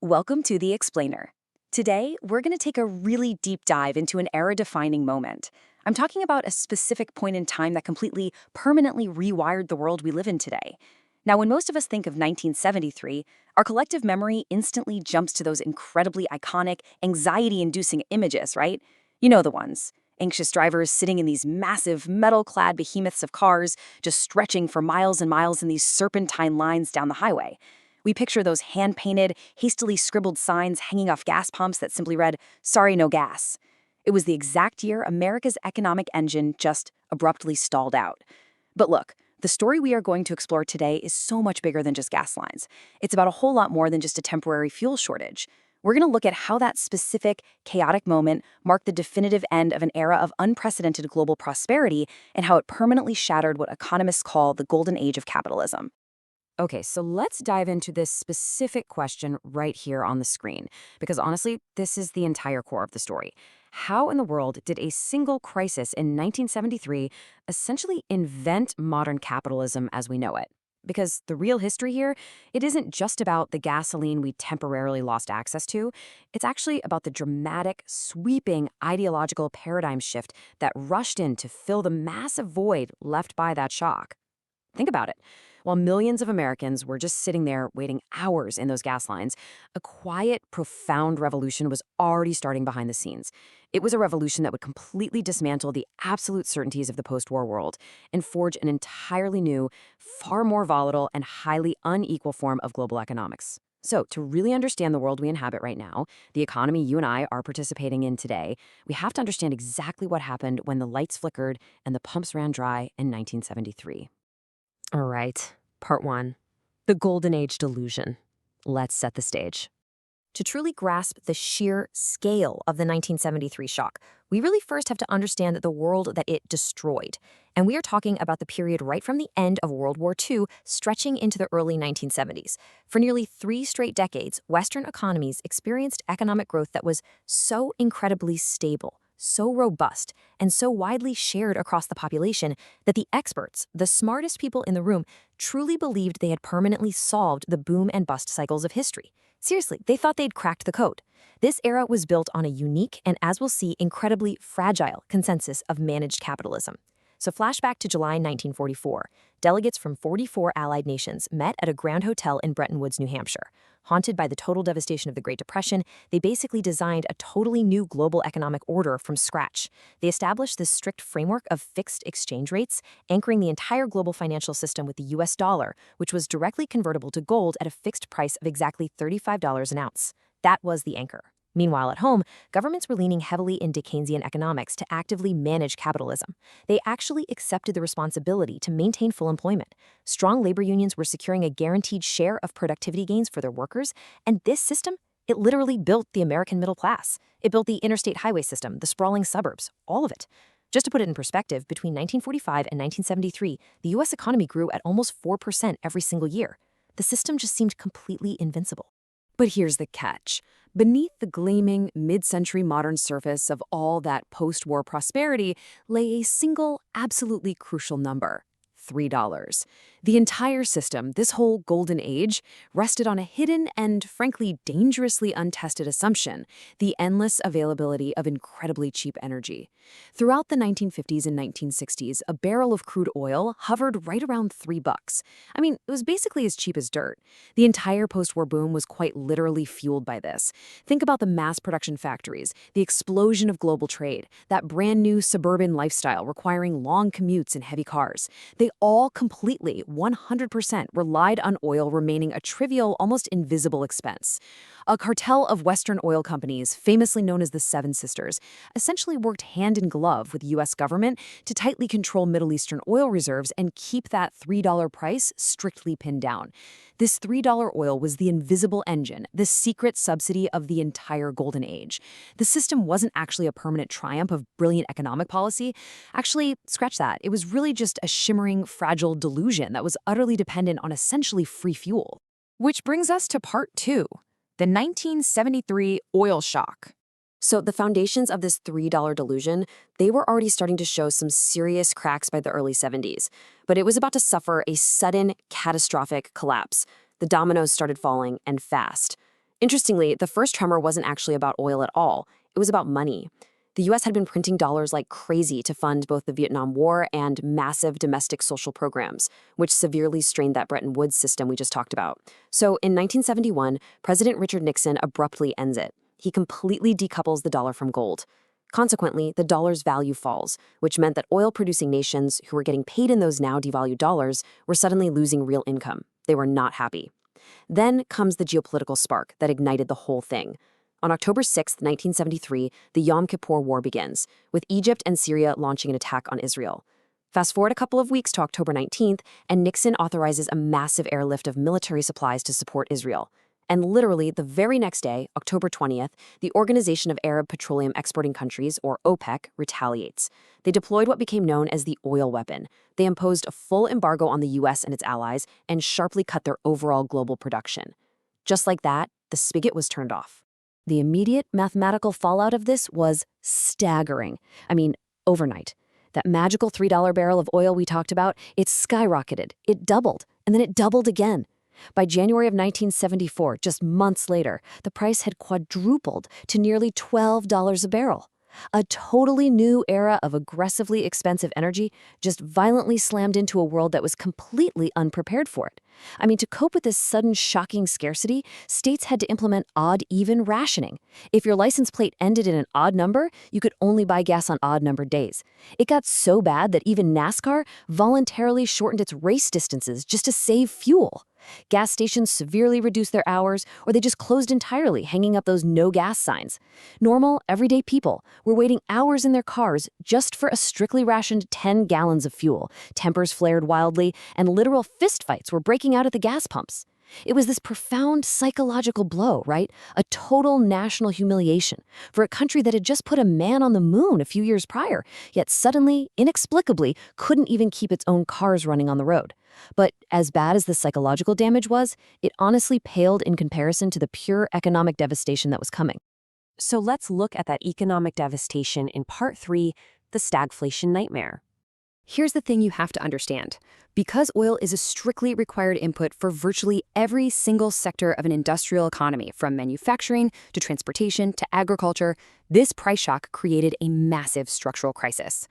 Welcome to The Explainer. Today, we're going to take a really deep dive into an era-defining moment. I'm talking about a specific point in time that completely, permanently rewired the world we live in today. Now, when most of us think of 1973, our collective memory instantly jumps to those incredibly iconic, anxiety-inducing images, right? You know the ones. Anxious drivers sitting in these massive, metal-clad behemoths of cars, just stretching for miles and miles in these serpentine lines down the highway. We picture those hand-painted, hastily scribbled signs hanging off gas pumps that simply read, "Sorry, no gas." It was the exact year America's economic engine just abruptly stalled out. But look, the story we are going to explore today is so much bigger than just gas lines. It's about a whole lot more than just a temporary fuel shortage. We're going to look at how that specific, chaotic moment marked the definitive end of an era of unprecedented global prosperity and how it permanently shattered what economists call the golden age of capitalism. Okay, so let's dive into this specific question right here on the screen, because honestly, this is the entire core of the story. How in the world did a single crisis in 1973 essentially invent modern capitalism as we know it? Because the real history here, it isn't just about the gasoline we temporarily lost access to. It's actually about the dramatic, sweeping ideological paradigm shift that rushed in to fill the massive void left by that shock. Think about it. While millions of Americans were just sitting there waiting hours in those gas lines, a quiet, profound revolution was already starting behind the scenes. It was a revolution that would completely dismantle the absolute certainties of the post-war world and forge an entirely new, far more volatile and highly unequal form of global economics. So, to really understand the world we inhabit right now, the economy you and I are participating in today, we have to understand exactly what happened when the lights flickered and the pumps ran dry in 1973. All right, part one, the Golden Age delusion. Let's set the stage. To truly grasp the sheer scale of the 1973 shock, we really first have to understand the world that it destroyed. And we are talking about the period right from the end of World War II stretching into the early 1970s. For nearly 3 straight decades, Western economies experienced economic growth that was so incredibly stable, so robust, and so widely shared across the population that the experts, the smartest people in the room, truly believed they had permanently solved the boom and bust cycles of history. Seriously, they thought they'd cracked the code. This era was built on a unique and, as we'll see, incredibly fragile consensus of managed capitalism. So flashback to July 1944. Delegates from 44 allied nations met at a Grand Hotel in Bretton Woods, New Hampshire. Haunted by the total devastation of the Great Depression, they basically designed a totally new global economic order from scratch. They established this strict framework of fixed exchange rates, anchoring the entire global financial system with the US dollar, which was directly convertible to gold at a fixed price of exactly $35 an ounce. That was the anchor. Meanwhile, at home, governments were leaning heavily into Keynesian economics to actively manage capitalism. They actually accepted the responsibility to maintain full employment. Strong labor unions were securing a guaranteed share of productivity gains for their workers, and this system, it literally built the American middle class. It built the interstate highway system, the sprawling suburbs, all of it. Just to put it in perspective, between 1945 and 1973, the U.S. economy grew at almost 4% every single year. The system just seemed completely invincible. But here's the catch. Beneath the gleaming, mid-century modern surface of all that post-war prosperity lay a single, absolutely crucial number: $3. The entire system, this whole golden age, rested on a hidden and, frankly, dangerously untested assumption: the endless availability of incredibly cheap energy. Throughout the 1950s and 1960s, a barrel of crude oil hovered right around $3. I mean, it was basically as cheap as dirt. The entire post-war boom was quite literally fueled by this. Think about the mass production factories, the explosion of global trade, that brand new suburban lifestyle requiring long commutes and heavy cars. They all completely, 100% relied on oil remaining a trivial, almost invisible expense. A cartel of Western oil companies, famously known as the Seven Sisters, essentially worked hand in glove with the U.S. government to tightly control Middle Eastern oil reserves and keep that $3 price strictly pinned down. This $3 oil was the invisible engine, the secret subsidy of the entire golden age. The system wasn't actually a permanent triumph of brilliant economic policy. Actually, scratch that. It was really just a shimmering, fragile delusion that was utterly dependent on essentially free fuel. Which brings us to part two, the 1973 oil shock. So the foundations of this $3 delusion, they were already starting to show some serious cracks by the early 70s. But it was about to suffer a sudden, catastrophic collapse. The dominoes started falling, and fast. Interestingly, the first tremor wasn't actually about oil at all. It was about money. The US had been printing dollars like crazy to fund both the Vietnam War and massive domestic social programs, which severely strained that Bretton Woods system we just talked about. So in 1971, President Richard Nixon abruptly ends it. He completely decouples the dollar from gold. Consequently, the dollar's value falls, which meant that oil-producing nations who were getting paid in those now devalued dollars were suddenly losing real income. They were not happy. Then comes the geopolitical spark that ignited the whole thing. On October 6, 1973, the Yom Kippur War begins, with Egypt and Syria launching an attack on Israel. Fast forward a couple of weeks to October 19th, and Nixon authorizes a massive airlift of military supplies to support Israel. And literally the very next day, October 20th, the Organization of Arab Petroleum Exporting Countries, or OPEC, retaliates. They deployed what became known as the oil weapon. They imposed a full embargo on the US and its allies and sharply cut their overall global production. Just like that, the spigot was turned off. The immediate mathematical fallout of this was staggering. I mean, overnight. That magical $3 barrel of oil we talked about, it skyrocketed, it doubled, and then it doubled again. By January of 1974, just months later, the price had quadrupled to nearly $12 a barrel. A totally new era of aggressively expensive energy just violently slammed into a world that was completely unprepared for it. I mean, to cope with this sudden, shocking scarcity, states had to implement odd-even rationing. If your license plate ended in an odd number, you could only buy gas on odd-numbered days. It got so bad that even NASCAR voluntarily shortened its race distances just to save fuel. Gas stations severely reduced their hours, or they just closed entirely, hanging up those no-gas signs. Normal, everyday people were waiting hours in their cars just for a strictly rationed 10 gallons of fuel. Tempers flared wildly, and literal fistfights were breaking out at the gas pumps. It was this profound psychological blow, right? A total national humiliation for a country that had just put a man on the moon a few years prior, yet suddenly, inexplicably, couldn't even keep its own cars running on the road. But as bad as the psychological damage was, it honestly paled in comparison to the pure economic devastation that was coming. So let's look at that economic devastation in Part 3, the stagflation nightmare. Here's the thing you have to understand. Because oil is a strictly required input for virtually every single sector of an industrial economy, from manufacturing to transportation to agriculture, this price shock created a massive structural crisis.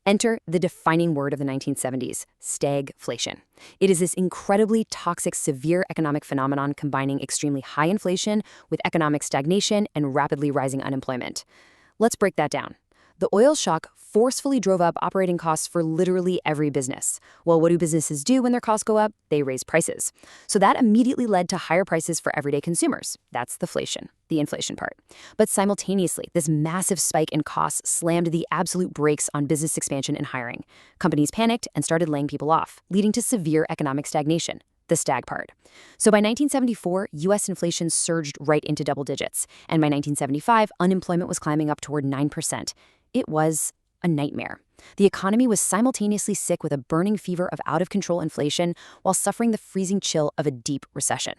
Enter the defining word of the 1970s, stagflation. It is this incredibly toxic, severe economic phenomenon combining extremely high inflation with economic stagnation and rapidly rising unemployment. Let's break that down. The oil shock forcefully drove up operating costs for literally every business. Well, what do businesses do when their costs go up? They raise prices. So that immediately led to higher prices for everyday consumers. That's the inflation part. But simultaneously, this massive spike in costs slammed the absolute brakes on business expansion and hiring. Companies panicked and started laying people off, leading to severe economic stagnation. The stag part. So by 1974, U.S. inflation surged right into double digits, and by 1975, unemployment was climbing up toward 9%. It was a nightmare. The economy was simultaneously sick with a burning fever of out-of-control inflation while suffering the freezing chill of a deep recession.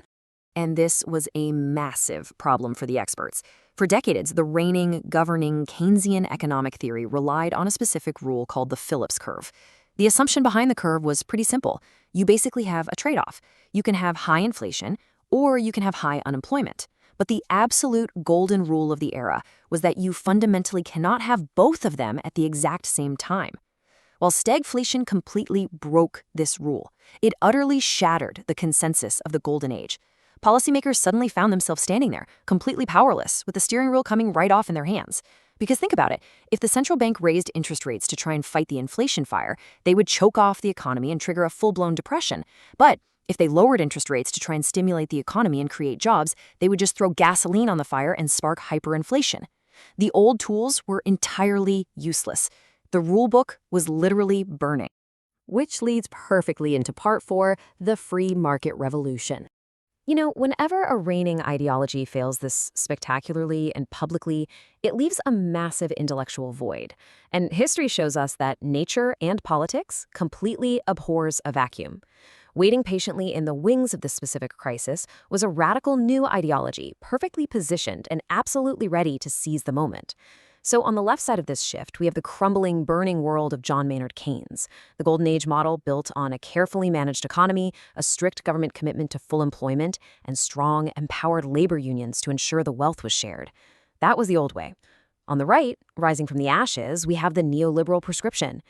And this was a massive problem for the experts. For decades, the reigning, governing Keynesian economic theory relied on a specific rule called the Phillips curve. The assumption behind the curve was pretty simple. You basically have a trade-off. You can have high inflation, or you can have high unemployment. But the absolute golden rule of the era was that you fundamentally cannot have both of them at the exact same time. While stagflation completely broke this rule, it utterly shattered the consensus of the golden age. Policymakers suddenly found themselves standing there, completely powerless, with the steering wheel coming right off in their hands. Because think about it, if the central bank raised interest rates to try and fight the inflation fire, they would choke off the economy and trigger a full-blown depression. But if they lowered interest rates to try and stimulate the economy and create jobs, they would just throw gasoline on the fire and spark hyperinflation. The old tools were entirely useless. The rule book was literally burning. Which leads perfectly into Part 4, the free market revolution. You know, whenever a reigning ideology fails this spectacularly and publicly, it leaves a massive intellectual void. And history shows us that nature and politics completely abhors a vacuum. Waiting patiently in the wings of this specific crisis was a radical new ideology, perfectly positioned and absolutely ready to seize the moment. So on the left side of this shift, we have the crumbling, burning world of John Maynard Keynes, the Golden Age model built on a carefully managed economy, a strict government commitment to full employment, and strong, empowered labor unions to ensure the wealth was shared. That was the old way. On the right, rising from the ashes, we have the neoliberal prescription.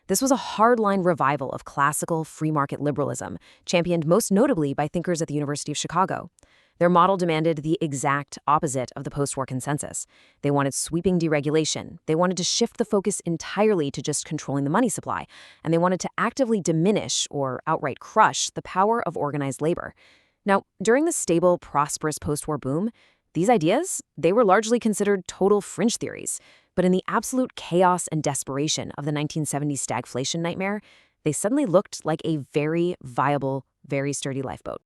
This was a hardline revival of classical free market liberalism, championed most notably by thinkers at the University of Chicago. Their model demanded the exact opposite of the post-war consensus. They wanted sweeping deregulation. They wanted to shift the focus entirely to just controlling the money supply. And they wanted to actively diminish or outright crush the power of organized labor. Now, during the stable, prosperous post-war boom, these ideas, they were largely considered total fringe theories. But in the absolute chaos and desperation of the 1970s stagflation nightmare, they suddenly looked like a very viable, very sturdy lifeboat.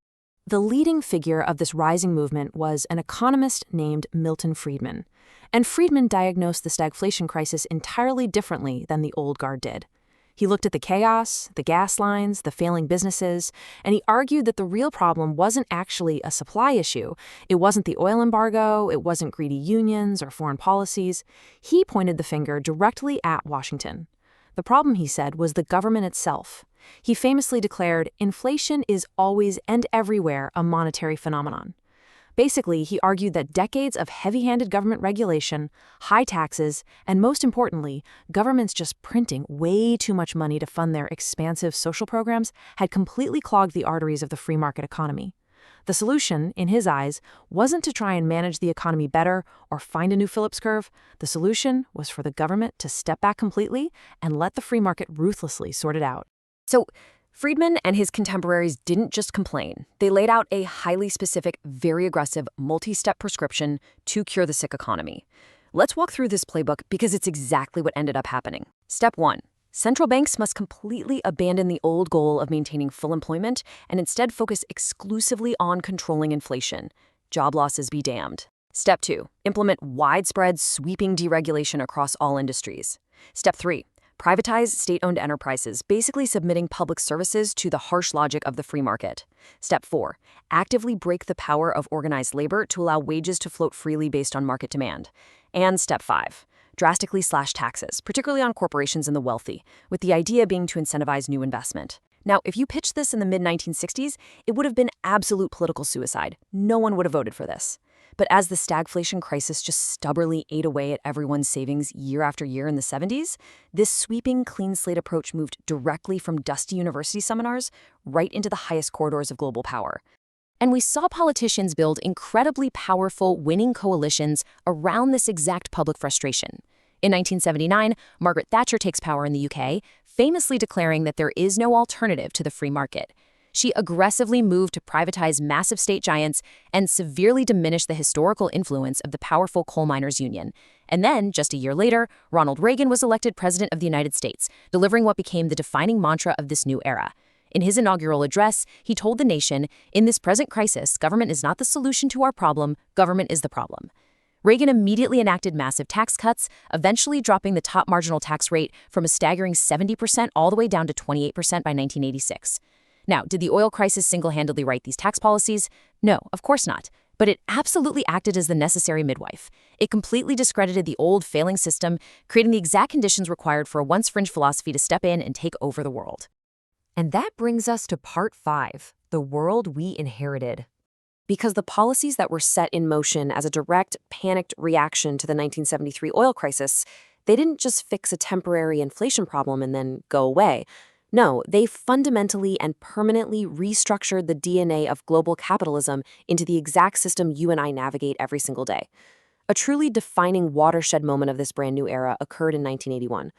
The leading figure of this rising movement was an economist named Milton Friedman. And Friedman diagnosed the stagflation crisis entirely differently than the old guard did. He looked at the chaos, the gas lines, the failing businesses, and he argued that the real problem wasn't actually a supply issue. It wasn't the oil embargo, it wasn't greedy unions or foreign policies. He pointed the finger directly at Washington. The problem, he said, was the government itself. He famously declared, inflation is always and everywhere a monetary phenomenon. Basically, he argued that decades of heavy-handed government regulation, high taxes, and most importantly, governments just printing way too much money to fund their expansive social programs had completely clogged the arteries of the free market economy. The solution, in his eyes, wasn't to try and manage the economy better or find a new Phillips curve. The solution was for the government to step back completely and let the free market ruthlessly sort it out. So, Friedman and his contemporaries didn't just complain. They laid out a highly specific, very aggressive, multi-step prescription to cure the sick economy. Let's walk through this playbook because it's exactly what ended up happening. Step 1. Central banks must completely abandon the old goal of maintaining full employment and instead focus exclusively on controlling inflation. Job losses be damned. Step 2. Implement widespread, sweeping deregulation across all industries. Step 3. Privatize state-owned enterprises, basically submitting public services to the harsh logic of the free market. Step 4. Actively break the power of organized labor to allow wages to float freely based on market demand. And Step 5. Drastically slash taxes, particularly on corporations and the wealthy, with the idea being to incentivize new investment. Now, if you pitched this in the mid-1960s, it would have been absolute political suicide. No one would have voted for this. But as the stagflation crisis just stubbornly ate away at everyone's savings year after year in the 70s, this sweeping, clean slate approach moved directly from dusty university seminars right into the highest corridors of global power. And we saw politicians build incredibly powerful, winning coalitions around this exact public frustration. In 1979, Margaret Thatcher takes power in the UK, famously declaring that there is no alternative to the free market. She aggressively moved to privatize massive state giants and severely diminish the historical influence of the powerful coal miners' union. And then, just a year later, Ronald Reagan was elected president of the United States, delivering what became the defining mantra of this new era. In his inaugural address, he told the nation, "In this present crisis, government is not the solution to our problem, government is the problem." Reagan immediately enacted massive tax cuts, eventually dropping the top marginal tax rate from a staggering 70% all the way down to 28% by 1986. Now, did the oil crisis single-handedly write these tax policies? No, of course not. But it absolutely acted as the necessary midwife. It completely discredited the old failing system, creating the exact conditions required for a once fringe philosophy to step in and take over the world. And that brings us to part 5, the world we inherited. Because the policies that were set in motion as a direct, panicked reaction to the 1973 oil crisis, they didn't just fix a temporary inflation problem and then go away. No, they fundamentally and permanently restructured the DNA of global capitalism into the exact system you and I navigate every single day. A truly defining watershed moment of this brand new era occurred in 1981.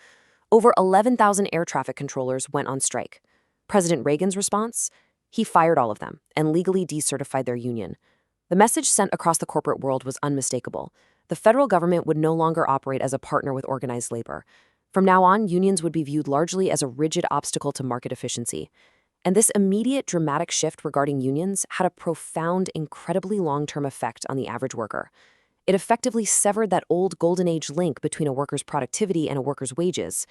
Over 11,000 air traffic controllers went on strike. President Reagan's response? He fired all of them and legally decertified their union. The message sent across the corporate world was unmistakable. The federal government would no longer operate as a partner with organized labor. From now on, unions would be viewed largely as a rigid obstacle to market efficiency. And this immediate dramatic shift regarding unions had a profound, incredibly long-term effect on the average worker. It effectively severed that old golden age link between a worker's productivity and a worker's wages.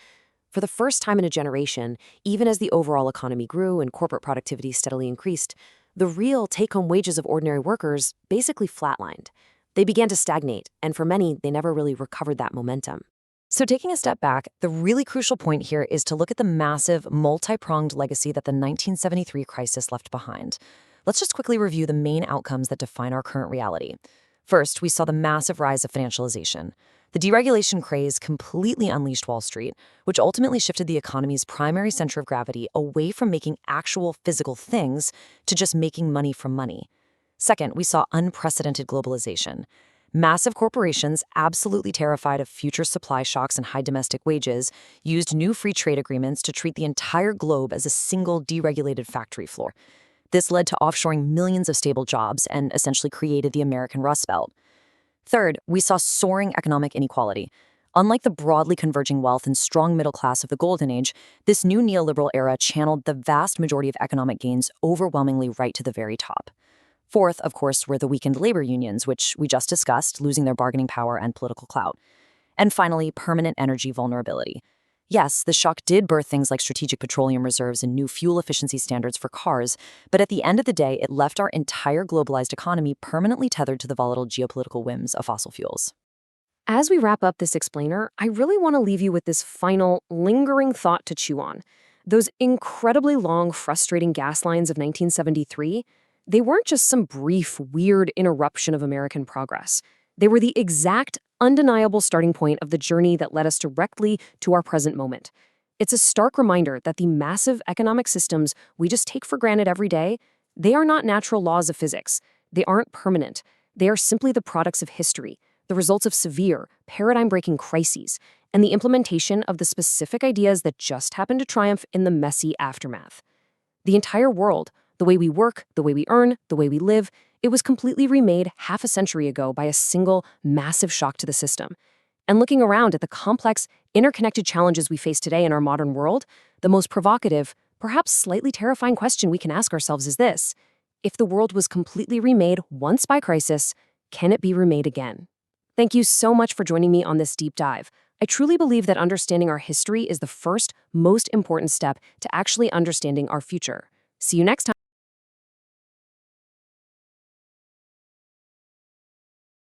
For the first time in a generation, even as the overall economy grew and corporate productivity steadily increased, the real take-home wages of ordinary workers basically flatlined. They began to stagnate, and for many, they never really recovered that momentum. So taking a step back, the really crucial point here is to look at the massive, multi-pronged legacy that the 1973 crisis left behind. Let's just quickly review the main outcomes that define our current reality. First, we saw the massive rise of financialization. The deregulation craze completely unleashed Wall Street, which ultimately shifted the economy's primary center of gravity away from making actual physical things to just making money from money. Second, we saw unprecedented globalization. Massive corporations, absolutely terrified of future supply shocks and high domestic wages, used new free trade agreements to treat the entire globe as a single deregulated factory floor. This led to offshoring millions of stable jobs and essentially created the American Rust Belt. Third, we saw soaring economic inequality. Unlike the broadly converging wealth and strong middle class of the Golden Age, this new neoliberal era channeled the vast majority of economic gains overwhelmingly right to the very top. Fourth, of course, were the weakened labor unions, which we just discussed, losing their bargaining power and political clout. And finally, permanent energy vulnerability. Yes, the shock did birth things like strategic petroleum reserves and new fuel efficiency standards for cars, but at the end of the day, it left our entire globalized economy permanently tethered to the volatile geopolitical whims of fossil fuels. As we wrap up this explainer, I really want to leave you with this final, lingering thought to chew on. Those incredibly long, frustrating gas lines of 1973, they weren't just some brief, weird interruption of American progress. They were the exact, undeniable starting point of the journey that led us directly to our present moment. It's a stark reminder that the massive economic systems we just take for granted every day, they are not natural laws of physics. They aren't permanent. They are simply the products of history, the results of severe, paradigm-breaking crises, and the implementation of the specific ideas that just happened to triumph in the messy aftermath. The entire world, the way we work, the way we earn, the way we live, it was completely remade half a century ago by a single, massive shock to the system. And looking around at the complex, interconnected challenges we face today in our modern world, the most provocative, perhaps slightly terrifying question we can ask ourselves is this: if the world was completely remade once by crisis, can it be remade again? Thank you so much for joining me on this deep dive. I truly believe that understanding our history is the first, most important step to actually understanding our future. See you next time.